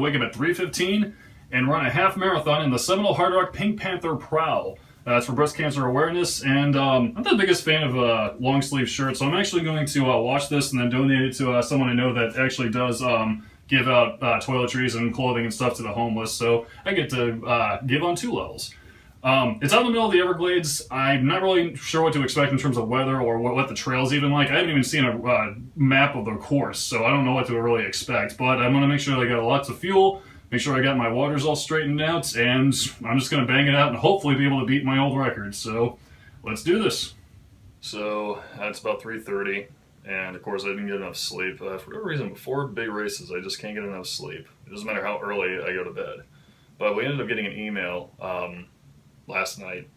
wake up at 3:15 and run a half marathon in the Seminole Hard Rock Pink Panther Prowl. It's for breast cancer awareness, and I'm not the biggest fan of long sleeve shirts, so I'm actually going to wash this and then donate it to someone I know that actually does give out toiletries and clothing and stuff to the homeless, so I get to give on 2 levels. It's out in the middle of the Everglades. I'm not really sure what to expect in terms of weather or what the trail's even like. I haven't even seen a map of the course, so I don't know what to really expect, but I'm going to make sure that I got lots of fuel, make sure I got my waters all straightened out, and I'm just going to bang it out and hopefully be able to beat my old record. So let's do this. So it's about 3:30, and of course I didn't get enough sleep. For whatever reason, before big races, I just can't get enough sleep. It doesn't matter how early I go to bed. But we ended up getting an email last night,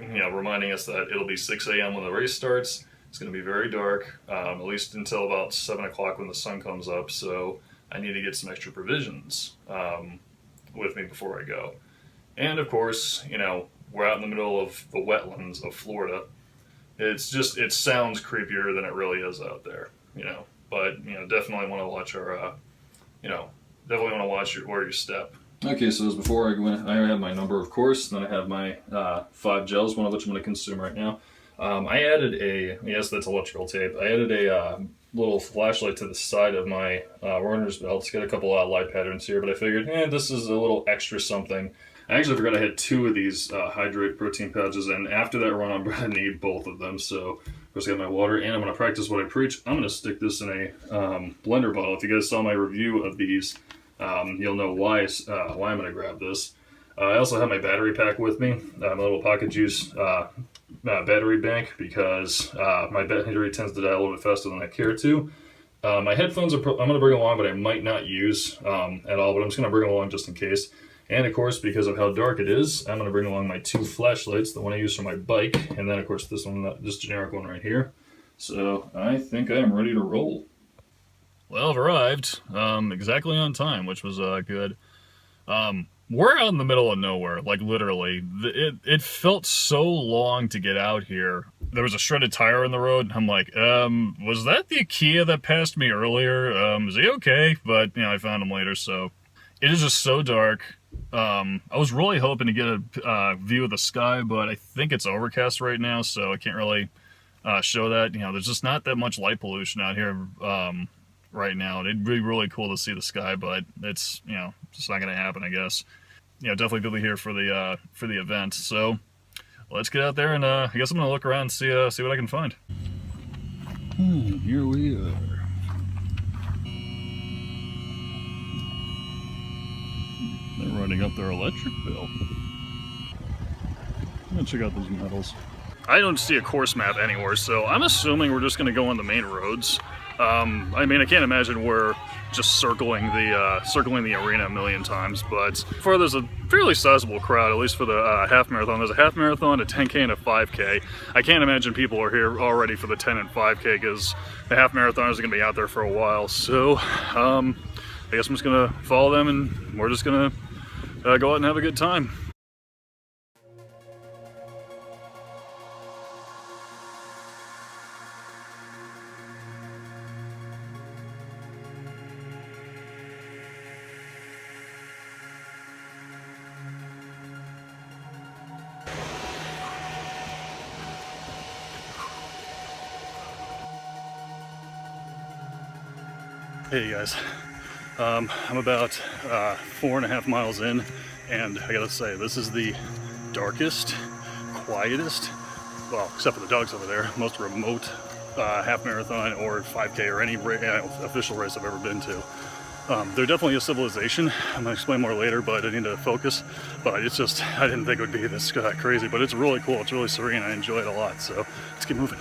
reminding us that it'll be 6 a.m. when the race starts. It's going to be very dark, at least until about 7 o'clock when the sun comes up, so I need to get some extra provisions with me before I go. And of course, we're out in the middle of the wetlands of Florida. It sounds creepier than it really is out there, but definitely want to watch where you step. Okay, so as before I go in, I have my number, of course, then I have my 5 gels, one of which I'm going to consume right now. I added yes, that's electrical tape. I added a little flashlight to the side of my runner's belt. It's got a couple light patterns here, but I figured, this is a little extra something. I actually forgot I had 2 of these hydrate protein pouches, and after that run, I'm going to need both of them. So, of course, I got my water, and I'm going to practice what I preach. I'm going to stick this in a blender bottle. If you guys saw my review of these, you'll know why I'm going to grab this. I also have my battery pack with me, my little Pocket Juice battery bank, because my battery tends to die a little bit faster than I care to. My headphones I'm going to bring along, but I might not use at all, but I'm just going to bring them along just in case. And of course, because of how dark it is, I'm going to bring along my 2 flashlights, the one I use for my bike, and then of course this generic one right here. So I think I am ready to roll. Well, I've arrived exactly on time, which was good. We're out in the middle of nowhere, like literally. It felt so long to get out here. There was a shredded tire in the road, and I'm like, was that the Kia that passed me earlier? Is he okay? But, I found him later, so. It is just so dark. I was really hoping to get a view of the sky, but I think it's overcast right now, so I can't really show that. There's just not that much light pollution out here right now. It'd be really cool to see the sky, but it's just not going to happen, I guess. Definitely good to be here for the event. So let's get out there, and I guess I'm going to look around and see what I can find. Here we are. They're running up their electric bill. I'm gonna check out those metals. I don't see a course map anywhere, so I'm assuming we're just gonna go on the main roads. I can't imagine we're just circling the arena a million times, but there's a fairly sizable crowd, at least for the half marathon. There's a half marathon, a 10K, and a 5K. I can't imagine people are here already for the 10 and 5K, because the half marathoners are gonna be out there for a while. So, I guess I'm just gonna follow them, and we're just gonna go out and have a good time. Hey guys, I'm about 4.5 miles in, and I gotta say, this is the darkest, quietest, well, except for the dogs over there, most remote half marathon or 5K or any official race I've ever been to. They're definitely a civilization. I'm gonna explain more later, but I need to focus. But it's just, I didn't think it would be this crazy, but it's really cool. It's really serene. I enjoy it a lot. So let's keep moving.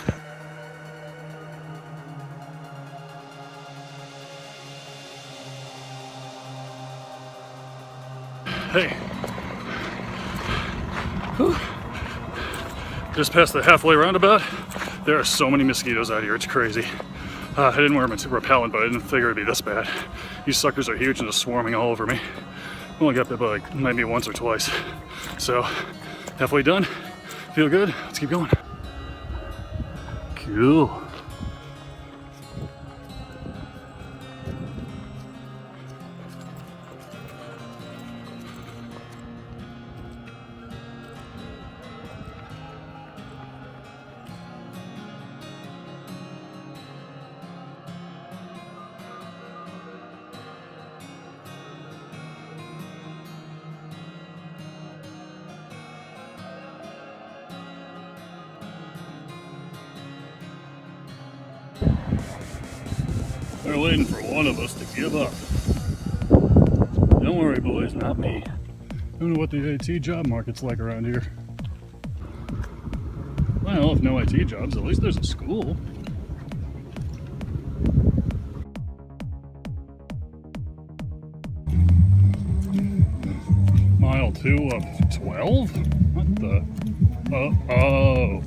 Hey, whew. Just past the halfway roundabout. There are so many mosquitoes out here, it's crazy. I didn't wear my repellent, but I didn't figure it'd be this bad. These suckers are huge and just swarming all over me. I only got bit by maybe once or twice. So, halfway done, feel good, let's keep going. Cool. We're waiting for one of us to give up. Don't worry, boys, not me. I don't know what the IT job market's like around here. Well, if no IT jobs, at least there's a school. Mile 2 of 12? What the? Oh.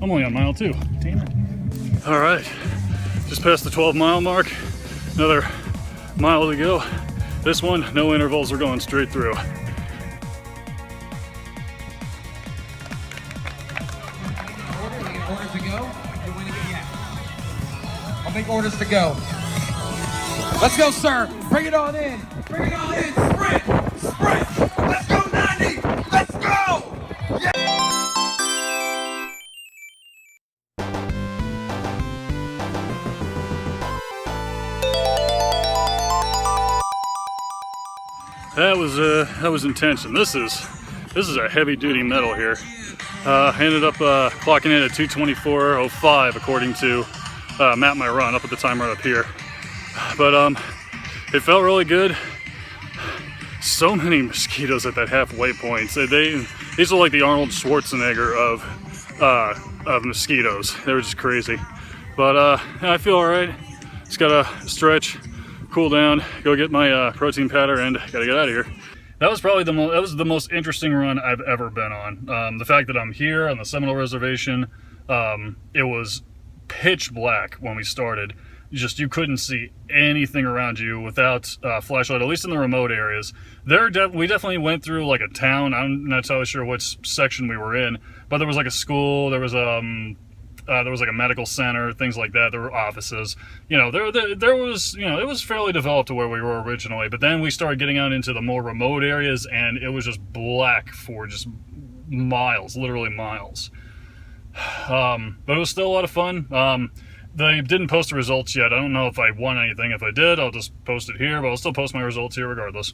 I'm only on mile 2. Damn it. Alright. Just past the 12-mile mark. Another mile to go. This one, no intervals, we're going straight through. Orders to go? I'll make orders to go. Let's go, sir. Bring it on in. Bring it on in. Sprint. Sprint. Let's go, 90. Let's go. Yeah. That was intense, and this is a heavy-duty metal here. I ended up clocking in at 2:24:05 according to Map My Run up at the timer up here. But it felt really good. So many mosquitoes at that halfway point. So these are like the Arnold Schwarzenegger of mosquitoes. They were just crazy. But I feel all right. Just gotta stretch, cool down, go get my protein powder, and gotta get out of here. That was probably the most interesting run I've ever been on. The fact that I'm here on the Seminole Reservation, it was pitch black when we started. You couldn't see anything around you without flashlight, at least in the remote areas. We definitely went through like a town. I'm not totally sure which section we were in, but there was like a school, there was like a medical center, things like that. There were offices. You know, there was, you know, it was fairly developed to where we were originally. But then we started getting out into the more remote areas, and it was just black for just miles, literally miles. But it was still a lot of fun. They didn't post the results yet. I don't know if I won anything. If I did, I'll just post it here, but I'll still post my results here regardless.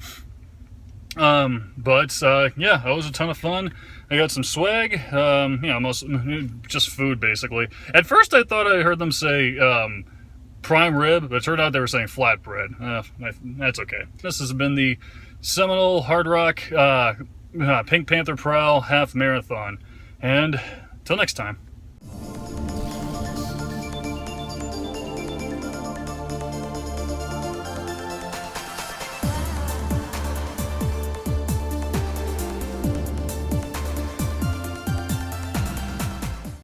Yeah, that was a ton of fun. I got some swag, you know, just food basically. At first I thought I heard them say prime rib, but it turned out they were saying flatbread. That's okay. This has been the Seminole Hard Rock Pink Panther Prowl Half Marathon. And till next time.